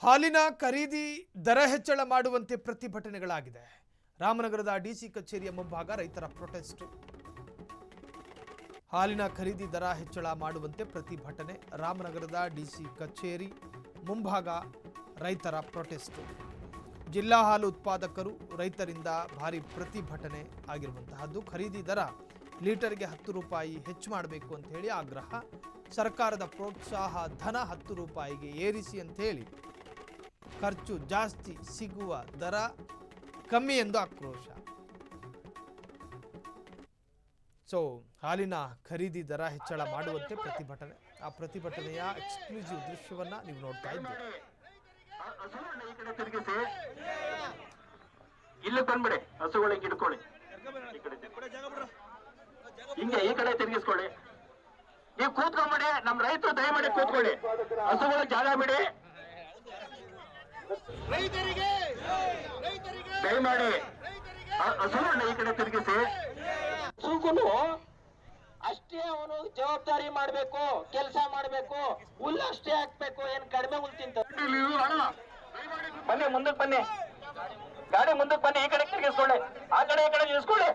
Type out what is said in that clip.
ಹಾಲಿನ ಖರೀದಿ ದರ ಹೆಚ್ಚಳ ಮಾಡುವಂತೆ ಪ್ರತಿಭಟನೆಗಳಾಗಿದೆ. ರಾಮನಗರದ ಡಿಸಿ ಕಚೇರಿಯ ಮುಂಭಾಗ ರೈತರ ಪ್ರೊಟೆಸ್ಟ್. ಹಾಲಿನ ಖರೀದಿ ದರ ಹೆಚ್ಚಳ ಮಾಡುವಂತೆ ಪ್ರತಿಭಟನೆ. ರಾಮನಗರದ ಡಿಸಿ ಕಚೇರಿ ಮುಂಭಾಗ ರೈತರ ಪ್ರೊಟೆಸ್ಟ್. ಜಿಲ್ಲಾ ಹಾಲು ಉತ್ಪಾದಕರು ರೈತರಿಂದ ಭಾರಿ ಪ್ರತಿಭಟನೆ ಆಗಿರುವಂತಹದ್ದು. ಖರೀದಿ ದರ ಲೀಟರ್ಗೆ 10 ರೂಪಾಯಿ ಹೆಚ್ಚು ಮಾಡಬೇಕು ಅಂತ ಹೇಳಿ ಆಗ್ರಹ. ಸರ್ಕಾರದ ಪ್ರೋತ್ಸಾಹ ಧನ 10 ರೂಪಾಯಿಗೆ ಏರಿಸಿ ಅಂತ ಹೇಳಿ ಖರ್ಚು ಜಾಸ್ತಿ ಸಿಗುವ ದರ ಕಮ್ಮಿ ಎಂದು ಆಕ್ರೋಶ. ಹಾಲಿನ ಖರೀದಿ ದರ ಹೆಚ್ಚಳ ಮಾಡುವಂತೆ ಪ್ರತಿಭಟನೆ. ಆ ಪ್ರತಿಭಟನೆಯ ಎಕ್ಸ್ಕ್ಲೂಸಿವ್ ದೃಶ್ಯವನ್ನ ನೀವು ನೋಡ್ತಾ ಇದ್ದೀರಿ. ಇಲ್ಲಿ ಬಂದ್ಬಿಡಿ, ಹಸುಗಳಿಗೆ ಹಿಡ್ಕೊಳ್ಳಿ, ಹಿಂಗೆ ಈ ಕಡೆ ತಿರುಗಿಸ್ಕೊಳ್ಳಿ. ನೀವು ಕೂತ್ಕೊಂಡ್ಬಿಡಿ, ನಮ್ ರೈತರು ದಯಮಾಡಿ ಕೂತ್ಕೊಳ್ಳಿ, ಹಸುಗಳಿಗೆ ಜಾಗ ಬಿಡಿ, ದಯಮಾಡಿ ಹಸುಗಳನ್ನ ಈ ಕಡೆ ತಿರುಗಿಸಿ. ಹಸುಗಳು ಅಷ್ಟೇ ಅವನು ಜವಾಬ್ದಾರಿ ಮಾಡ್ಬೇಕು, ಕೆಲಸ ಮಾಡ್ಬೇಕು, ಹುಲ್ಲು ಅಷ್ಟೇ ಹಾಕ್ಬೇಕು, ಏನ್ ಕಡಿಮೆ ಹುಲ್ಲು ತಿಂತ. ಬನ್ನಿ ಮುಂದಕ್ಕೆ ಬನ್ನಿ, ಗಾಡಿ ಮುಂದಕ್ಕೆ ಬನ್ನಿ, ಈ ಕಡೆ ತಿರುಗಿಸ್ಕೊಳ್ಳಿ, ಆ ಕಡೆ ಈ ಕಡೆ ನಿಲ್ಸ್ಕೊಳ್ಳಿ.